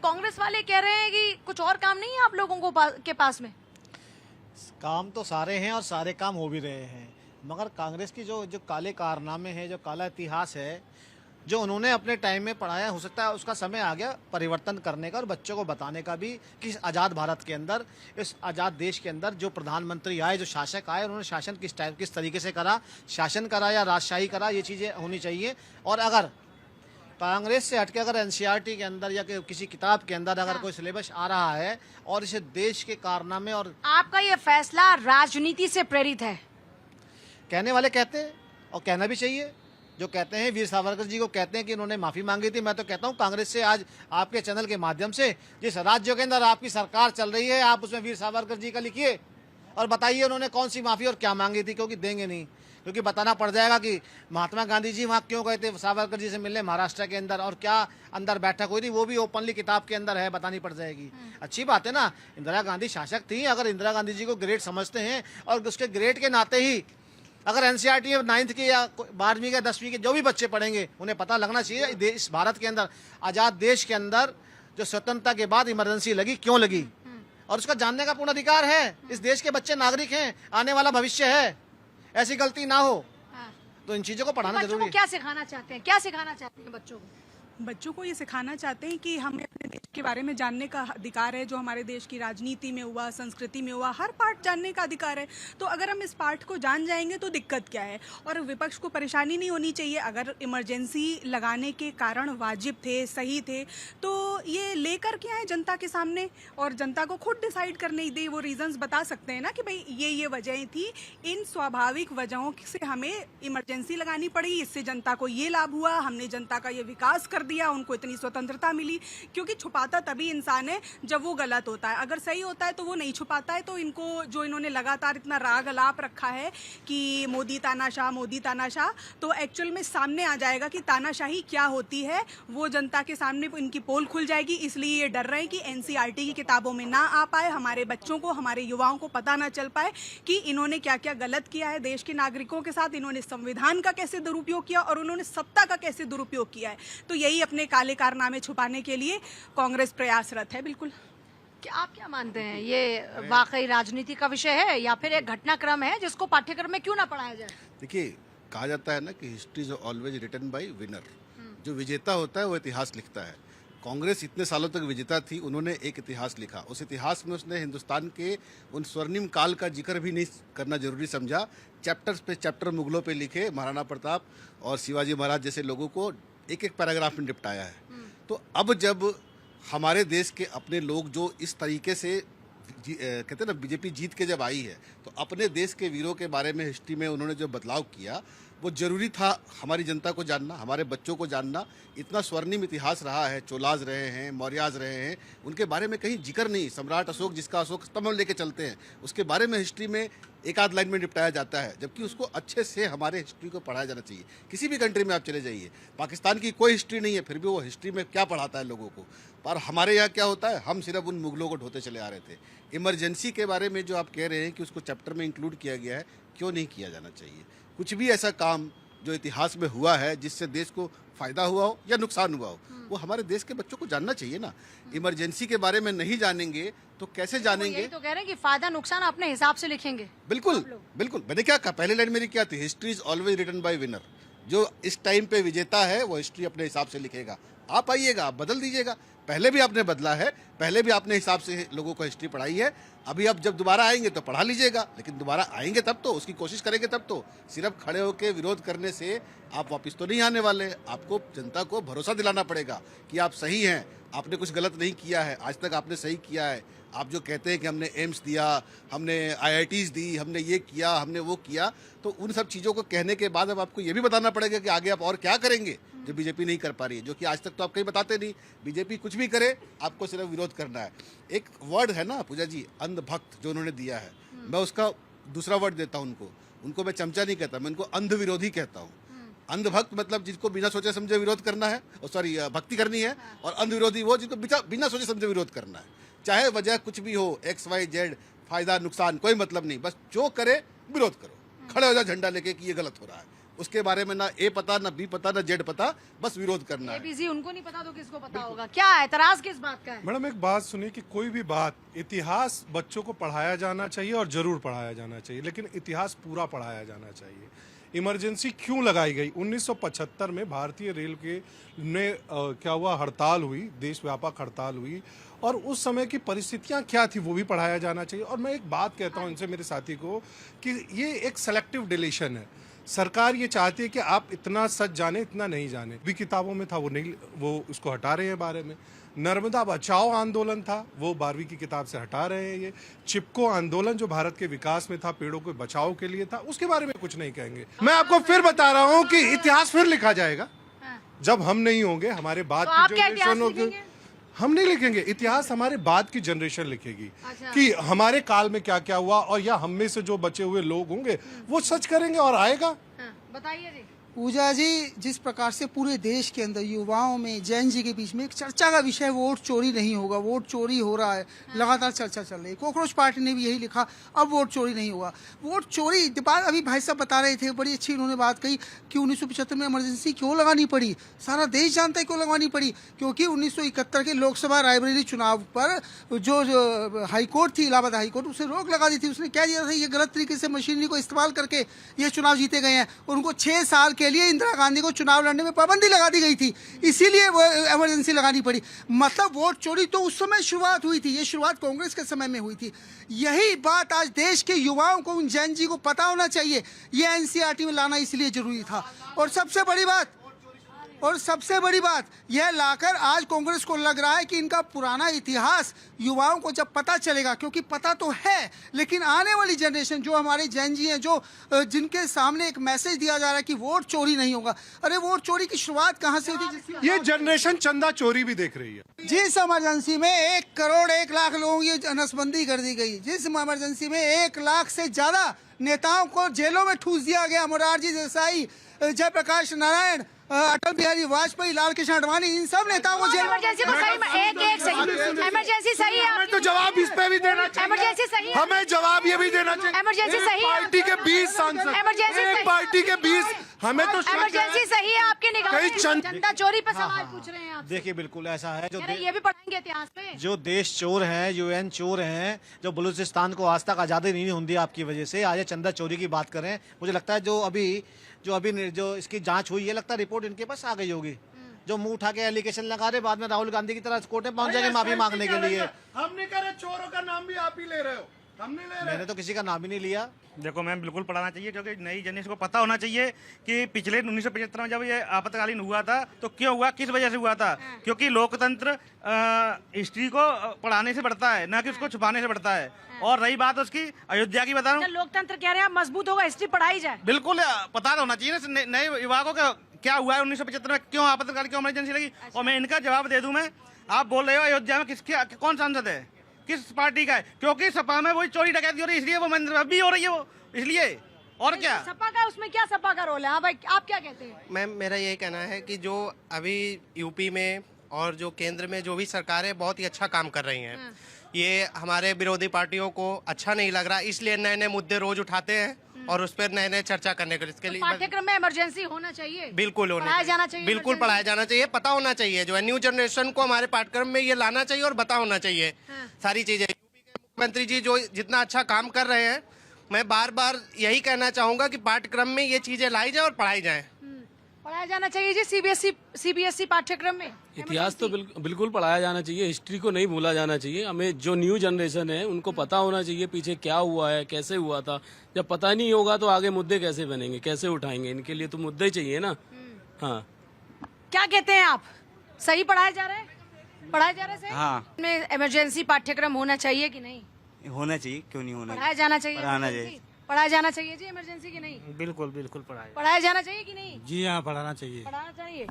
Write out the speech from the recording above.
कांग्रेस वाले कह रहे हैं कि कुछ और काम नहीं है आप लोगों को के पास में। काम तो सारे हैं और सारे काम हो भी रहे हैं, मगर कांग्रेस की जो जो काले कारनामे हैं, जो काला इतिहास है, जो उन्होंने अपने टाइम में पढ़ाया, हो सकता है उसका समय आ गया परिवर्तन करने का और बच्चों को बताने का भी कि इस आज़ाद भारत के अंदर, इस आज़ाद देश के अंदर जो प्रधानमंत्री आए, जो शासक आए, उन्होंने शासन किस तरीके से करा, शासन करा या राजशाही करा, ये चीज़ें होनी चाहिए। और अगर कांग्रेस से हटके अगर एनसीईआरटी के अंदर या किसी किताब के अंदर अगर कोई सिलेबस आ रहा है और इसे देश के कारनामे और आपका ये फैसला राजनीति से प्रेरित है? कहने वाले कहते हैं और कहना भी चाहिए। जो कहते हैं वीर सावरकर जी को कहते हैं कि उन्होंने माफ़ी मांगी थी, मैं तो कहता हूं कांग्रेस से आज आपके चैनल के माध्यम से जिस राज्य के अंदर आपकी सरकार चल रही है, आप उसमें वीर सावरकर जी का लिखिए और बताइए उन्होंने कौन सी माफ़ी और क्या मांगी थी, क्योंकि देंगे नहीं, क्योंकि बताना पड़ जाएगा कि महात्मा गांधी जी वहाँ क्यों गए थे सावरकर जी से मिलने महाराष्ट्र के अंदर, और क्या अंदर बैठक हुई थी, वो भी ओपनली किताब के अंदर है, बतानी पड़ जाएगी। अच्छी बात है ना, इंदिरा गांधी शासक थी, अगर इंदिरा गांधी जी को ग्रेट समझते हैं और उसके ग्रेट के नाते ही अगर एनसीईआरटी में 9th के या 12वीं के 10वीं के जो भी बच्चे पढ़ेंगे उन्हें पता लगना चाहिए इस भारत के अंदर, आज़ाद देश के अंदर जो स्वतंत्रता के बाद इमरजेंसी लगी, क्यों लगी, और उसका जानने का पूर्ण अधिकार है। इस देश के बच्चे नागरिक हैं, आने वाला भविष्य है, ऐसी गलती ना हो। तो इन चीज़ों को पढ़ाना जरूरी है। क्या सिखाना चाहते हैं, क्या सिखाना चाहते हैं बच्चों को? बच्चों को ये सिखाना चाहते हैं कि हमें अपने देश के बारे में जानने का अधिकार है, जो हमारे देश की राजनीति में हुआ, संस्कृति में हुआ, हर पार्ट जानने का अधिकार है। तो अगर हम इस पार्ट को जान जाएंगे तो दिक्कत क्या है, और विपक्ष को परेशानी नहीं होनी चाहिए। अगर इमरजेंसी लगाने के कारण वाजिब थे, सही थे, तो ये लेकर के आए जनता के सामने और जनता को खुद डिसाइड करने दे। वो रीजंस बता सकते हैं ना कि भाई ये वजहें थी, इन स्वाभाविक वजहों से हमें इमरजेंसी लगानी पड़ी, इससे जनता को ये लाभ हुआ, हमने जनता का ये विकास कर दिया, उनको इतनी स्वतंत्रता मिली। क्योंकि छुपाता तभी इंसान है जब वो गलत होता है, अगर सही होता है तो वो नहीं छुपाता है। तो इनको जो इन्होंने लगातार इतना राग अलाप रखा है कि मोदी तानाशाह, मोदी तानाशाह, तो एक्चुअल में सामने आ जाएगा कि तानाशाही क्या होती है, वो जनता के सामने इनकी पोल खुल जाएगी। इसलिए ये डर रहे हैं कि एनसीईआरटी की किताबों में ना आ पाए, हमारे बच्चों को, हमारे युवाओं को पता ना चल पाए कि इन्होंने क्या क्या गलत किया है देश के नागरिकों के साथ, इन्होंने संविधान का कैसे दुरुपयोग किया और उन्होंने सत्ता का कैसे दुरुपयोग किया है। तो यही अपने काले कारनामे छुपाने के लिए कांग्रेस प्रयासरत है। बिल्कुल। क्या आप क्या मानते हैं, ये वाकई राजनीति का विषय है या फिर एक घटनाक्रम है जिसको पाठ्यक्रम में क्यों ना पढ़ाया जाए? देखिए, कहा जाता है ना कि history is always written by winner. जो विजेता होता है वो इतिहास लिखता है। कांग्रेस इतने सालों तक विजेता थी, उन्होंने एक इतिहास लिखा। उस इतिहास में उसने हिंदुस्तान के उन स्वर्णिम काल का जिक्र भी नहीं करना जरूरी समझा। चैप्टर्स पे चैप्टर मुगलों पे लिखे, महाराणा प्रताप और शिवाजी महाराज जैसे लोगों को एक एक पैराग्राफ में निपटाया है। तो अब जब हमारे देश के अपने लोग जो इस तरीके से कहते हैं ना, बीजेपी जीत के जब आई है, तो अपने देश के वीरों के बारे में हिस्ट्री में उन्होंने जो बदलाव किया, वो जरूरी था हमारी जनता को जानना, हमारे बच्चों को जानना। इतना स्वर्णिम इतिहास रहा है, चोलाज रहे हैं, मौर्याज रहे हैं, उनके बारे में कहीं जिक्र नहीं। सम्राट अशोक, जिसका अशोक स्तंभ लेके चलते हैं, उसके बारे में हिस्ट्री में एक आध लाइन में निपटाया जाता है, जबकि उसको अच्छे से हमारे हिस्ट्री को पढ़ाया जाना चाहिए। किसी भी कंट्री में आप चले जाइए, पाकिस्तान की कोई हिस्ट्री नहीं है, फिर भी वो हिस्ट्री में क्या पढ़ाता है लोगों को। पर हमारे यहाँ क्या होता है, हम सिर्फ उन मुगलों को ढोते चले आ रहे थे। इमरजेंसी के बारे में जो आप कह रहे हैं कि उसको चैप्टर में इंक्लूड किया गया है, क्यों नहीं किया जाना चाहिए? कुछ भी ऐसा काम जो इतिहास में हुआ है जिससे देश को फायदा हुआ हो या नुकसान हुआ हो, वो हमारे देश के बच्चों को जानना चाहिए ना। इमरजेंसी के बारे में नहीं जानेंगे तो कैसे जानेंगे? यही तो कह रहे हैं कि फायदा नुकसान अपने हिसाब से लिखेंगे। बिल्कुल बिल्कुल। मैंने क्या कहा, पहले लाइन मेरी क्या थी, history is always written by winner. जो इस टाइम पे विजेता है वो हिस्ट्री अपने हिसाब से लिखेगा। आप आइएगा, आप बदल दीजिएगा। पहले भी आपने बदला है, पहले भी आपने हिसाब से लोगों को हिस्ट्री पढ़ाई है। अभी आप जब दोबारा आएंगे तो पढ़ा लीजिएगा, लेकिन दोबारा आएंगे तब तो, उसकी कोशिश करेंगे तब तो। सिर्फ खड़े होकर विरोध करने से आप वापस तो नहीं आने वाले। आपको जनता को भरोसा दिलाना पड़ेगा कि आप सही हैं, आपने कुछ गलत नहीं किया है, आज तक आपने सही किया है। आप जो कहते हैं कि हमने एम्स दिया, हमने आईआईटीज दी, हमने ये किया, हमने वो किया, तो उन सब चीज़ों को कहने के बाद अब आपको ये भी बताना पड़ेगा कि आगे आप और क्या करेंगे जो बीजेपी नहीं कर पा रही है, जो कि आज तक तो आप कहीं बताते नहीं। बीजेपी कुछ भी करे, आपको सिर्फ विरोध करना है। एक वर्ड है ना पूजा जी, अंधभक्त, जो उन्होंने दिया है, मैं उसका दूसरा वर्ड देता हूँ उनको मैं चमचा नहीं कहता, मैं उनको अंध विरोधी कहता हूँ। अंधभक्त मतलब जिसको बिना सोचे समझे विरोध करना है, सॉरी भक्ति करनी है, और अंध विरोधी वो जिसको बिना सोचे समझे विरोध करना है। चाहे वजह कुछ भी हो, XYZ, फायदा नुकसान कोई मतलब नहीं, बस जो करे विरोध करो, खड़े हो जाओ झंडा लेके कि ये गलत हो रहा है। उसके बारे में ना ए पता, ना बी पता, ना जेड पता, बस विरोध करना है। एबीसी उनको नहीं पता तो किसको पता होगा? क्या एतराज किस बात का है? मैडम एक बात सुनिए कि कोई भी बात, इतिहास बच्चों को पढ़ाया जाना चाहिए और जरूर पढ़ाया जाना चाहिए, लेकिन इतिहास पूरा पढ़ाया जाना चाहिए। इमरजेंसी क्यों लगाई गई? 1975 में भारतीय रेल के ने क्या हुआ, हड़ताल हुई, देशव्यापक हड़ताल हुई, और उस समय की परिस्थितियां क्या थी वो भी पढ़ाया जाना चाहिए। और मैं एक बात कहता हूं इनसे, मेरे साथी को, कि ये एक सेलेक्टिव डिलीशन है। सरकार ये चाहती है कि आप इतना सच जाने, इतना नहीं जाने। भी किताबों में था वो नहीं, वो उसको हटा रहे हैं बारे में। नर्मदा बचाओ आंदोलन था, वो 12वीं की किताब से हटा रहे हैं। ये चिपको आंदोलन जो भारत के विकास में था, पेड़ों के बचाव के लिए था, उसके बारे में कुछ नहीं कहेंगे। मैं आपको फिर बता रहा हूँ कि इतिहास फिर लिखा जाएगा जब हम नहीं होंगे, हमारे बाद की जनरेशन होगी। हम नहीं लिखेंगे इतिहास, हमारे बाद की जनरेशन लिखेगी। अच्छा। कि हमारे काल में क्या क्या हुआ, और या हम में से जो बचे हुए लोग होंगे वो सच करेंगे और आएगा। बताइए जी। पूजा जी, जिस प्रकार से पूरे देश के अंदर युवाओं में, जैन जी के बीच में एक चर्चा का विषय वोट चोरी नहीं होगा, वोट चोरी हो रहा है, लगातार चर्चा चल रही है। कॉकरोच पार्टी ने भी यही लिखा, अब वोट चोरी नहीं होगा। वोट चोरी बात अभी भाई साहब बता रहे थे, बड़ी अच्छी उन्होंने बात कही कि 1975 में इमरजेंसी क्यों लगानी पड़ी। सारा देश जानता है क्यों लगानी पड़ी, क्योंकि 1971 के लोकसभा रायबरेली चुनाव पर जो हाईकोर्ट थी, इलाहाबाद हाईकोर्ट, उसे रोक लगा दी थी। उसने कह दिया था ये गलत तरीके से मशीनरी को इस्तेमाल करके ये चुनाव जीते गए हैं। उनको 6 साल के लिए इंदिरा गांधी को चुनाव लड़ने में पाबंदी लगा दी गई थी, इसीलिए वो इमरजेंसी लगानी पड़ी। मतलब वोट चोरी तो उस समय शुरुआत हुई थी, ये शुरुआत कांग्रेस के समय में हुई थी। यही बात आज देश के युवाओं को, उन जैन जी को पता होना चाहिए। ये एनसीईआरटी में लाना इसलिए जरूरी था। और सबसे बड़ी बात यह लाकर आज कांग्रेस को लग रहा है कि इनका पुराना इतिहास युवाओं को जब पता चलेगा, क्योंकि पता तो है, लेकिन आने वाली जनरेशन जो हमारे जैन जी हैं, जो जिनके सामने एक मैसेज दिया जा रहा है कि वोट चोरी नहीं होगा। अरे वोट चोरी की शुरुआत कहां से हुई थी? ये जनरेशन चंदा चोरी भी देख रही है। जिस इमरजेंसी में 1 करोड़ 1 लाख लोगों की नसबंदी कर दी गई, जिस इमरजेंसी में 1 लाख से ज्यादा नेताओं को जेलों में ठूस दिया गया, मोरारजी देसाई, जयप्रकाश नारायण, अटल बिहारी वाजपेयी, लाल कृष्ण आडवाणी, इन सब नेताओं को जेल। इमरजेंसी को सही एक सही इमरजेंसी सही है। हमें तो जवाब इस पे भी देना चाहिए। इमरजेंसी सही है। हमें जवाब ये भी देना चाहिए। इमरजेंसी सही है। पार्टी के 20 सांसद, इमरजेंसी एक पार्टी के 20, हमें तो इमरजेंसी सही है आपकी निगाह में। कई जनता चोरी पर सवाल पूछ रहे हैं आप। देखिए बिल्कुल ऐसा है, जो ये भी पढ़ेंगे इतिहास पे। जो देश चोर हैं, यूएन चोर हैं, जो बलूचिस्तान को आज तक आज़ादी नहीं हुई आपकी वजह से, आज ये चंदा चोरी की बात करें। मुझे लगता है जो इसकी जांच हुई है, लगता है रिपोर्ट इनके पास आ गई होगी। जो मुंह उठा के एलिगेशन लगा रहे, बाद में राहुल गांधी की तरह कोर्ट में पहुंच जाएंगे माफी मांगने के लिए। हमने कहा चोरों का नाम भी आप ही ले रहे हो, हमने ले रहे। मैंने तो किसी का नाम ही नहीं लिया। देखो मैम, बिल्कुल पढ़ाना चाहिए, क्योंकि नई जनरेशन को पता होना चाहिए कि पिछले 1975 में जब ये आपातकालीन हुआ था तो क्यों हुआ, किस वजह से हुआ था। क्योंकि लोकतंत्र हिस्ट्री को पढ़ाने से बढ़ता है, ना कि उसको छुपाने से बढ़ता है। और रही बात उसकी अयोध्या की, बता रहा हूँ, लोकतंत्र कह रहे हैं मजबूत होगा, हिस्ट्री पढ़ाई जाए। बिल्कुल पता होना चाहिए ना नए युवा को क्या हुआ है 1975 में, क्यों आपातकाल, क्यों इमरजेंसी लगी। और मैं इनका जवाब दे दूं, मैं आप बोल रहे हो अयोध्या में कौन सांसद है, किस पार्टी का है? क्योंकि सपा में वही चोरी डकैती हो रही है, इसलिए वो महेंद्र भी हो रही है वो, इसलिए। और क्या सपा का, उसमें क्या सपा का रोल है? हाँ भाई, आप क्या कहते हैं? मैम, मेरा यही कहना है कि जो अभी यूपी में और जो केंद्र में जो भी सरकारें बहुत ही अच्छा काम कर रही हैं, ये हमारे विरोधी पार्टियों को अच्छा नहीं लग रहा, इसलिए नए नए मुद्दे रोज उठाते हैं और उस पर नए नए चर्चा करने के इसके लिए पाठ्यक्रम में इमरजेंसी होना चाहिए। बिल्कुल पढ़ाया जाना चाहिए। बिल्कुल पढ़ाया जाना चाहिए, पता होना चाहिए। जो है न्यू जनरेशन को हमारे पाठ्यक्रम में ये लाना चाहिए और पता होना चाहिए सारी चीजें। यूपी के मुख्यमंत्री जी जो जितना अच्छा काम कर रहे हैं, मैं बार बार यही कहना चाहूंगा कि पाठ्यक्रम में ये चीजें लाई जाए और पढ़ाई जाए। पढ़ाया जाना चाहिए जी सीबीएसई पाठ्यक्रम में। इतिहास तो बिल्कुल पढ़ाया जाना चाहिए, हिस्ट्री को नहीं भूला जाना चाहिए। हमें जो न्यू जनरेशन है उनको पता होना चाहिए पीछे क्या हुआ है, कैसे हुआ था। जब पता नहीं होगा तो आगे मुद्दे कैसे बनेंगे, कैसे उठाएंगे? इनके लिए तो मुद्दे चाहिए ना। हाँ, क्या कहते हैं आप? सही पढ़ाया जा रहा है? पढ़ाया जा रहा है? हाँ, में इमरजेंसी पाठ्यक्रम होना चाहिए कि नहीं? होना चाहिए, क्यों नहीं होना? पढ़ाया जाना चाहिए। पढ़ाना चाहिए। पढ़ाया जाना चाहिए जी इमरजेंसी की नहीं? बिल्कुल बिल्कुल पढ़ाया जाना चाहिए कि नहीं? जी हाँ, पढ़ाना चाहिए। पढ़ाना चाहिए।